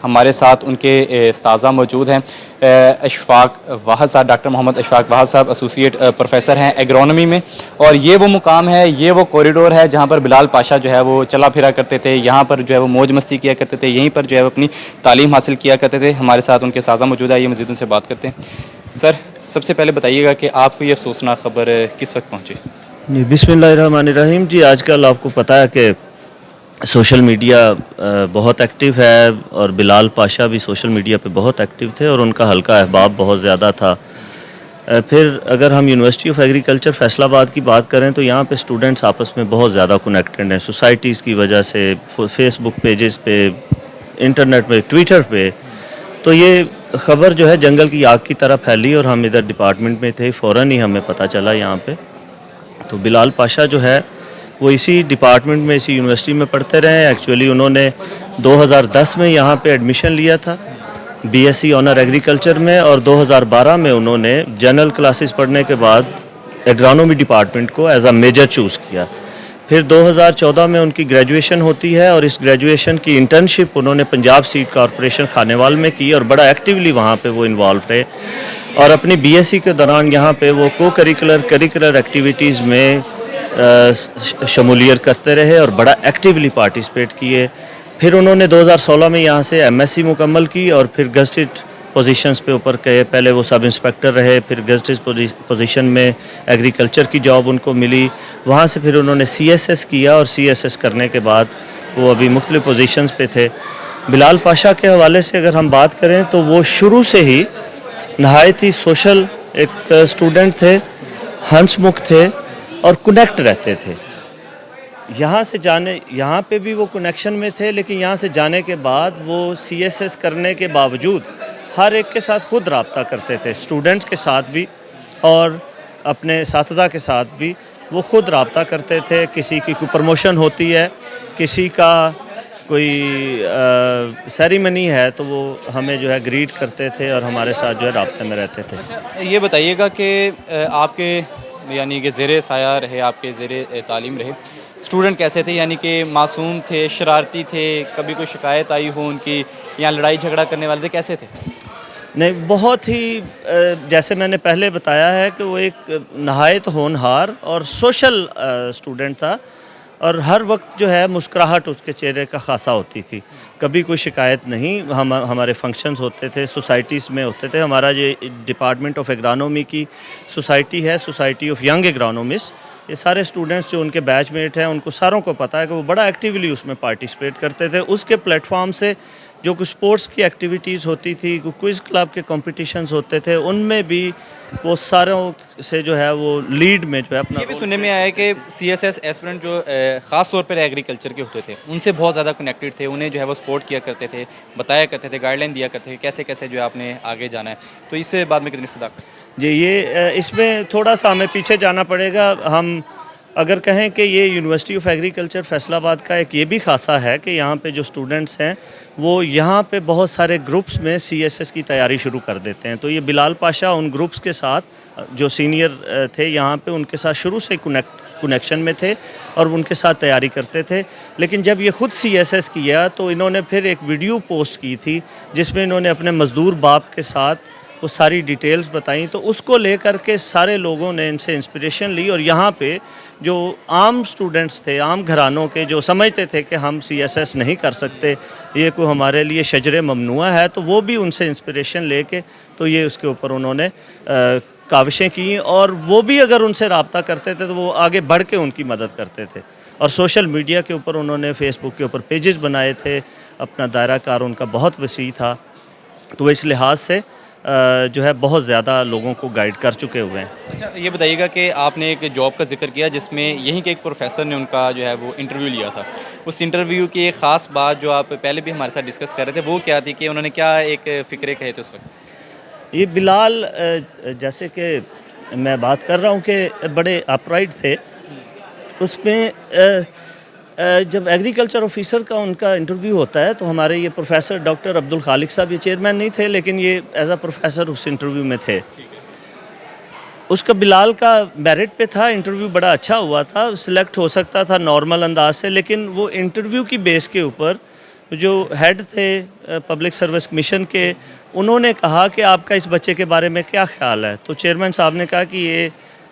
ہمارے ساتھ ان کے استاذہ موجود ہیں. اشفاق واحد صاحب, ڈاکٹر محمد اشفاق واحد صاحب ایسوسیٹ پروفیسر ہیں ایگرونومی میں, اور یہ وہ مقام ہے, یہ وہ کوریڈور ہے جہاں پر بلال پاشا جو ہے وہ چلا پھرا کرتے تھے, یہاں پر جو ہے وہ موج مستی کیا کرتے تھے, یہیں پر جو ہے وہ اپنی تعلیم حاصل کیا کرتے تھے. ہمارے ساتھ ان کے استاذہ موجود ہے, یہ مزید ان سے بات کرتے ہیں. سر, سب سے پہلے بتائیے گا کہ آپ کو یہ افسوسناک خبر کس وقت پہنچی؟ جی, بسم اللہ الرحمن الرحیم. جی, آج کل آپ کو پتہ ہے کہ سوشل میڈیا بہت ایکٹیو ہے, اور بلال پاشا بھی سوشل میڈیا پہ بہت ایکٹیو تھے, اور ان کا حلقہ احباب بہت زیادہ تھا. پھر اگر ہم یونیورسٹی آف ایگریکلچر فیصل آباد کی بات کریں تو یہاں پہ اسٹوڈنٹس آپس میں بہت زیادہ کنیکٹڈ ہیں, سوسائٹیز کی وجہ سے, فیس بک پیجز پہ, انٹرنیٹ پہ, ٹویٹر پہ. تو یہ خبر جو ہے جنگل کی آگ کی طرح پھیلی, اور ہم ادھر ڈپارٹمنٹ میں تھے, فوراً ہی ہمیں پتہ چلا یہاں پہ. تو بلال پاشا جو ہے وہ اسی ڈپارٹمنٹ میں, اسی یونیورسٹی میں پڑھتے رہے ہیں. ایکچولی انہوں نے 2010 میں یہاں پہ ایڈمیشن لیا تھا B S C honour agriculture میں, اور 2012 میں انہوں نے جنرل کلاسز پڑھنے کے بعد ایگرانومی ڈپارٹمنٹ کو ایز اے میجر چوز کیا. پھر 2014 میں ان کی گریجویشن ہوتی ہے, اور اس گریجویشن کی انٹرنشپ انہوں نے پنجاب سیڈ کارپوریشن خانیوال میں کی, اور بڑا ایکٹیولی وہاں پہ وہ انوالو رہے. اور اپنی بی ایس سی کے دوران یہاں پہ وہ کریکولر ایکٹیویٹیز میں شمولیت کرتے رہے, اور بڑا ایکٹیولی پارٹیسپیٹ کیے. پھر انہوں نے 2016 میں یہاں سے ایم ایس سی مکمل کی, اور پھر گزٹڈ پوزیشنز پہ اوپر گئے. پہلے وہ سب انسپیکٹر رہے, پھر گزٹڈ پوزیشن میں ایگریکلچر کی جاب ان کو ملی. وہاں سے پھر انہوں نے سی ایس ایس کیا, اور سی ایس ایس کرنے کے بعد وہ ابھی مختلف پوزیشنز پہ تھے. بلال پاشا کے حوالے سے اگر ہم بات کریں تو وہ شروع سے ہی نہایت ہی سوشل ایک اسٹوڈنٹ تھے, ہنس مکھ تھے, اور کنیکٹ رہتے تھے. یہاں پہ بھی وہ کنیکشن میں تھے, لیکن یہاں سے جانے کے بعد وہ سی ایس ایس کرنے کے باوجود ہر ایک کے ساتھ خود رابطہ کرتے تھے, اسٹوڈنٹس کے ساتھ بھی اور اپنے اساتذہ کے ساتھ بھی وہ خود رابطہ کرتے تھے. کسی کی کوئی پروموشن ہوتی ہے, کسی کا کوئی سیریمنی ہے, تو وہ ہمیں جو ہے گریٹ کرتے تھے, اور ہمارے ساتھ جو ہے رابطے میں رہتے تھے. یہ بتائیے گا کہ آپ کے یعنی کہ زیر سایہ رہے, آپ کے زیر تعلیم رہے اسٹوڈنٹ کیسے تھے؟ یعنی کہ معصوم تھے, شرارتی تھے, کبھی کوئی شکایت آئی ہو ان کی, یا لڑائی جھگڑا کرنے والے تھے, کیسے تھے؟ نہیں, بہت ہی جیسے میں نے پہلے بتایا ہے کہ وہ ایک نہایت ہونہار اور سوشل اسٹوڈنٹ تھا, اور ہر وقت جو ہے مسکراہٹ اس کے چہرے کا خاصا ہوتی تھی. کبھی کوئی شکایت نہیں. ہمارے فنکشنز ہوتے تھے, سوسائٹیز میں ہوتے تھے. ہمارا یہ ڈپارٹمنٹ آف ایگرانومی کی سوسائٹی ہے, سوسائٹی آف ینگ ایگرانومسٹ. یہ سارے اسٹوڈنٹس جو ان کے بیچ میٹ ہیں, ان کو ساروں کو پتہ ہے کہ وہ بڑا ایکٹیولی اس میں پارٹیسپیٹ کرتے تھے. اس کے پلیٹ فارم سے جو کچھ اسپورٹس کی ایکٹیویٹیز ہوتی تھی, کوئز کلب کے کمپٹیشنز ہوتے تھے, ان میں بھی وہ ساروں سے جو ہے وہ لیڈ میں جو ہے اپنا. یہ بھی سننے میں آیا ہے کہ سی ایس ایس ایسپرنٹ جو خاص طور پر ایگریکلچر کے ہوتے تھے, ان سے بہت زیادہ کنیکٹڈ تھے, انہیں جو ہے وہ سپورٹ کیا کرتے تھے, بتایا کرتے تھے, گائیڈ لائن دیا کرتے تھے کیسے کیسے جو ہے آپ نے آگے جانا ہے. تو اس سے بعد میں کتنی صداقت؟ جی, یہ اس میں تھوڑا سا ہمیں پیچھے جانا پڑے گا. ہم اگر کہیں کہ یہ یونیورسٹی آف ایگریکلچر فیصل آباد کا ایک یہ بھی خاصہ ہے کہ یہاں پہ جو اسٹوڈنٹس ہیں وہ یہاں پہ بہت سارے گروپس میں سی ایس ایس کی تیاری شروع کر دیتے ہیں. تو یہ بلال پاشا ان گروپس کے ساتھ جو سینئر تھے یہاں پہ, ان کے ساتھ شروع سے کنیکشن میں تھے, اور ان کے ساتھ تیاری کرتے تھے. لیکن جب یہ خود سی ایس ایس کیا تو انہوں نے پھر ایک ویڈیو پوسٹ کی تھی جس میں انہوں نے اپنے مزدور باپ کے ساتھ وہ ساری ڈیٹیلز بتائیں. تو اس کو لے کر کے سارے لوگوں نے ان سے انسپریشن لی, اور یہاں پہ جو عام اسٹوڈنٹس تھے, عام گھرانوں کے, جو سمجھتے تھے کہ ہم سی ایس ایس نہیں کر سکتے, یہ کوئی ہمارے لیے شجر ممنوع ہے, تو وہ بھی ان سے انسپریشن لے کے تو یہ اس کے اوپر انہوں نے کاوشیں کی. اور وہ بھی اگر ان سے رابطہ کرتے تھے تو وہ آگے بڑھ کے ان کی مدد کرتے تھے. اور سوشل میڈیا کے اوپر انہوں نے فیس بک کے اوپر پیجز بنائے تھے, اپنا دائرہ کار ان کا بہت وسیع تھا. تو اس لحاظ سے جو ہے بہت زیادہ لوگوں کو گائیڈ کر چکے ہوئے ہیں. اچھا, یہ بتائیے گا کہ آپ نے ایک جاب کا ذکر کیا جس میں یہیں کے ایک پروفیسر نے ان کا جو ہے وہ انٹرویو لیا تھا. اس انٹرویو کی ایک خاص بات جو آپ پہلے بھی ہمارے ساتھ ڈسکس کر رہے تھے وہ کیا تھی کہ انہوں نے کیا ایک فکرے کہے تھے اس وقت؟ یہ بلال جیسے کہ میں بات کر رہا ہوں کہ بڑے اپرائٹ تھے. اس میں جب ایگریکلچر آفیسر کا ان کا انٹرویو ہوتا ہے تو ہمارے یہ پروفیسر ڈاکٹر عبدالخالق صاحب, یہ چیئرمین نہیں تھے لیکن یہ ایز اے پروفیسر اس انٹرویو میں تھے. اس کا بلال کا میرٹ پہ تھا, انٹرویو بڑا اچھا ہوا تھا, سلیکٹ ہو سکتا تھا نارمل انداز سے, لیکن وہ انٹرویو کی بیس کے اوپر جو ہیڈ تھے پبلک سروس کمیشن کے، انہوں نے کہا کہ آپ کا اس بچے کے بارے میں کیا خیال ہے؟ تو چیئرمین صاحب نے کہا کہ یہ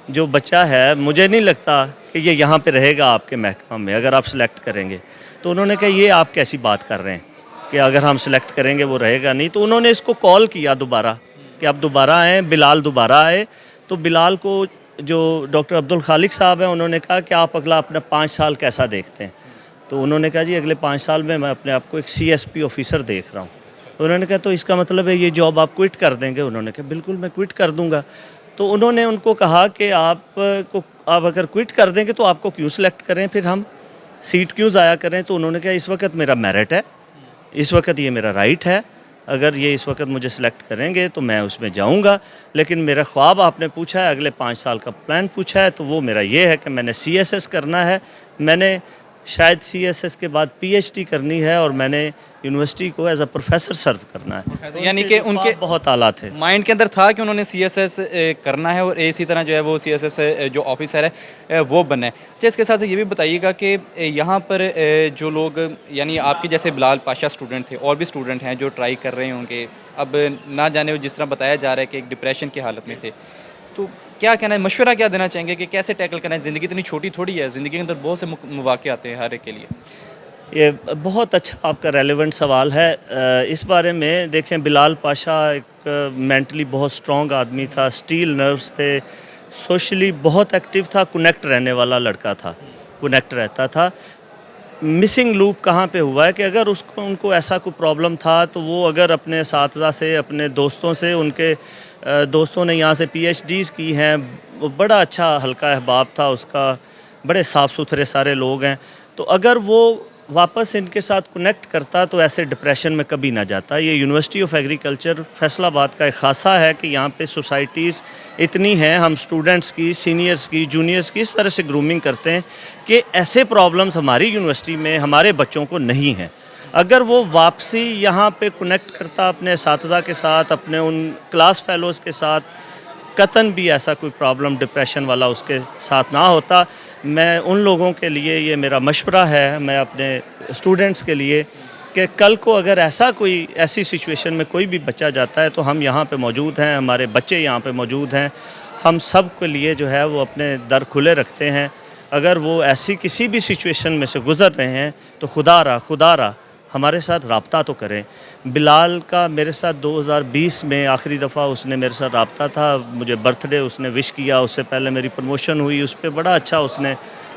جو بچہ ہے مجھے نہیں لگتا کہ یہ یہاں پہ رہے گا آپ کے محکمہ میں اگر آپ سلیکٹ کریں گے۔ تو انہوں نے کہا یہ آپ کیسی بات کر رہے ہیں کہ اگر ہم سلیکٹ کریں گے وہ رہے گا نہیں۔ تو انہوں نے اس کو کال کیا دوبارہ کہ آپ دوبارہ آئیں، بلال دوبارہ آئے۔ تو بلال کو جو ڈاکٹر عبدالخالق صاحب ہیں انہوں نے کہا کہ آپ اگلا اپنا 5 سال کیسا دیکھتے ہیں؟ تو انہوں نے کہا جی اگلے 5 سال میں اپنے آپ کو ایک CSP آفیسر دیکھ رہا ہوں۔ تو انہوں نے کہا تو اس کا مطلب ہے یہ جاب آپ کوئٹ کر دیں گے؟ انہوں نے کہا بالکل میں کوئٹ کر دوں گا۔ تو انہوں نے ان کو کہا کہ آپ اگر کوئٹ کر دیں گے تو آپ کو کیوں سلیکٹ کریں، پھر ہم سیٹ کیوں ضائع کریں؟ تو انہوں نے کہا اس وقت میرا میرٹ ہے، اس وقت یہ میرا رائٹ ہے، اگر یہ اس وقت مجھے سلیکٹ کریں گے تو میں اس میں جاؤں گا، لیکن میرا خواب آپ نے پوچھا ہے، اگلے 5 سال کا پلان پوچھا ہے، تو وہ میرا یہ ہے کہ میں نے CSS کرنا ہے، میں نے شاید CSS کے بعد PhD کرنی ہے، اور میں نے یونیورسٹی کو ایز اے پروفیسر سرو کرنا ہے۔ یعنی کہ ان کے بہت اعلیٰ تھے، مائنڈ کے اندر تھا کہ انہوں نے CSS کرنا ہے اور اسی طرح جو ہے وہ CSS جو آفیسر ہے وہ بننا ہے۔ اچھا، اس کے ساتھ یہ بھی بتائیے گا کہ یہاں پر جو لوگ یعنی آپ کے جیسے بلال پاشا اسٹوڈنٹ تھے، اور بھی اسٹوڈنٹ ہیں جو ٹرائی کر رہے ہوں گے، اب نہ جانے جس طرح بتایا جا رہا ہے کہ ایک ڈپریشن کی حالت میں تھے، تو کیا کہنا ہے، مشورہ کیا دینا چاہیں گے کہ کیسے ٹیکل کرنا ہے؟ زندگی اتنی چھوٹی تھوڑی ہے، زندگی کے اندر بہت سے مواقع آتے ہیں ہر ایک کے لیے۔ یہ بہت اچھا آپ کا ریلیونٹ سوال ہے۔ اس بارے میں دیکھیں، بلال پاشا ایک مینٹلی بہت سٹرونگ آدمی تھا، سٹیل نروز تھے، سوشلی بہت ایکٹیو تھا، کنیکٹ رہنے والا لڑکا تھا، کنیکٹ رہتا تھا۔ مسنگ لوپ کہاں پہ ہوا ہے کہ اگر ان کو ایسا کوئی پرابلم تھا تو وہ اگر اپنے اساتذہ سے، اپنے دوستوں سے، ان کے دوستوں نے یہاں سے PhDs کی ہیں، بڑا اچھا حلقہ احباب تھا اس کا، بڑے صاف ستھرے سارے لوگ ہیں، تو اگر وہ واپس ان کے ساتھ کنیکٹ کرتا تو ایسے ڈپریشن میں کبھی نہ جاتا۔ یہ یونیورسٹی آف ایگریکلچر فیصل آباد کا ایک خاصہ ہے کہ یہاں پہ سوسائٹیز اتنی ہیں، ہم سٹوڈنٹس کی، سینئرز کی، جونیئرز کی اس طرح سے گرومنگ کرتے ہیں کہ ایسے پرابلمز ہماری یونیورسٹی میں ہمارے بچوں کو نہیں ہیں۔ اگر وہ واپسی یہاں پہ کنیکٹ کرتا اپنے اساتذہ کے ساتھ، اپنے ان کلاس فیلوز کے ساتھ، قطعاً بھی ایسا کوئی پرابلم ڈپریشن والا اس کے ساتھ نہ ہوتا۔ میں ان لوگوں کے لیے یہ میرا مشورہ ہے، میں اپنے اسٹوڈنٹس کے لیے، کہ کل کو اگر ایسی سچویشن میں کوئی بھی بچہ جاتا ہے تو ہم یہاں پہ موجود ہیں، ہمارے بچے یہاں پہ موجود ہیں، ہم سب کے لیے جو ہے وہ اپنے در کھلے رکھتے ہیں۔ اگر وہ ایسی کسی بھی سچویشن میں سے گزر رہے ہیں تو خدا را ہمارے ساتھ رابطہ تو کریں۔ بلال کا میرے ساتھ 2020 میں آخری دفعہ اس نے میرے ساتھ رابطہ تھا، مجھے برتھ ڈے اس نے وش کیا، اس سے پہلے میری پروموشن ہوئی، اس پہ بڑا اچھا اس نے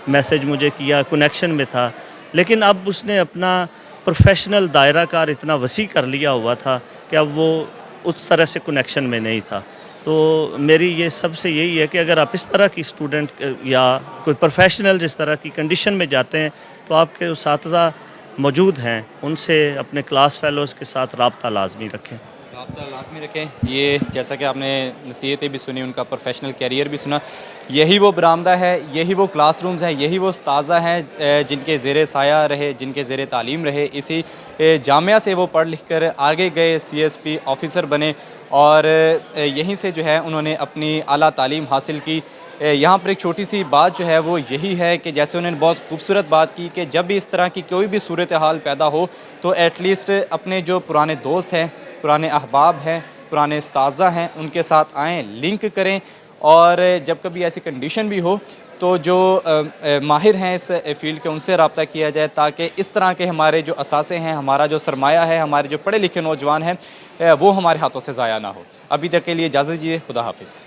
میسیج مجھے کیا، کنیکشن میں تھا، لیکن اب اس نے اپنا پروفیشنل دائرہ کار اتنا وسیع کر لیا ہوا تھا کہ اب وہ اس طرح سے کنیکشن میں نہیں تھا۔ تو میری یہ سب سے یہی ہے کہ اگر آپ اس طرح کی اسٹوڈنٹ یا کوئی پروفیشنل جس طرح کی کنڈیشن میں جاتے ہیں تو آپ کے اساتذہ موجود ہیں، ان سے اپنے کلاس فیلوز کے ساتھ رابطہ لازمی رکھیں۔ رابطہ لازمی رکھیں۔ یہ جیسا کہ آپ نے نصیحتیں بھی سنی، ان کا پروفیشنل کیریئر بھی سنا، یہی وہ برآمدہ ہے، یہی وہ کلاس رومز ہیں، یہی وہ اساتذہ ہیں جن کے زیر سایہ رہے، جن کے زیر تعلیم رہے، اسی جامعہ سے وہ پڑھ لکھ کر آگے گئے، CSP آفیسر بنے، اور یہیں سے جو ہے انہوں نے اپنی اعلیٰ تعلیم حاصل کی۔ یہاں پر ایک چھوٹی سی بات جو ہے وہ یہی ہے کہ جیسے انہوں نے بہت خوبصورت بات کی کہ جب بھی اس طرح کی کوئی بھی صورتحال پیدا ہو تو ایٹ لیسٹ اپنے جو پرانے دوست ہیں، پرانے احباب ہیں، پرانے اساتذہ ہیں، ان کے ساتھ آئیں، لنک کریں، اور جب کبھی ایسی کنڈیشن بھی ہو تو جو ماہر ہیں اس فیلڈ کے، ان سے رابطہ کیا جائے، تاکہ اس طرح کے ہمارے جو اثاثے ہیں، ہمارا جو سرمایہ ہے، ہمارے جو پڑھے لکھے نوجوان ہیں، وہ ہمارے ہاتھوں سے ضائع نہ ہو۔ ابھی تک کے لیے اجازت دیجیے، خدا حافظ۔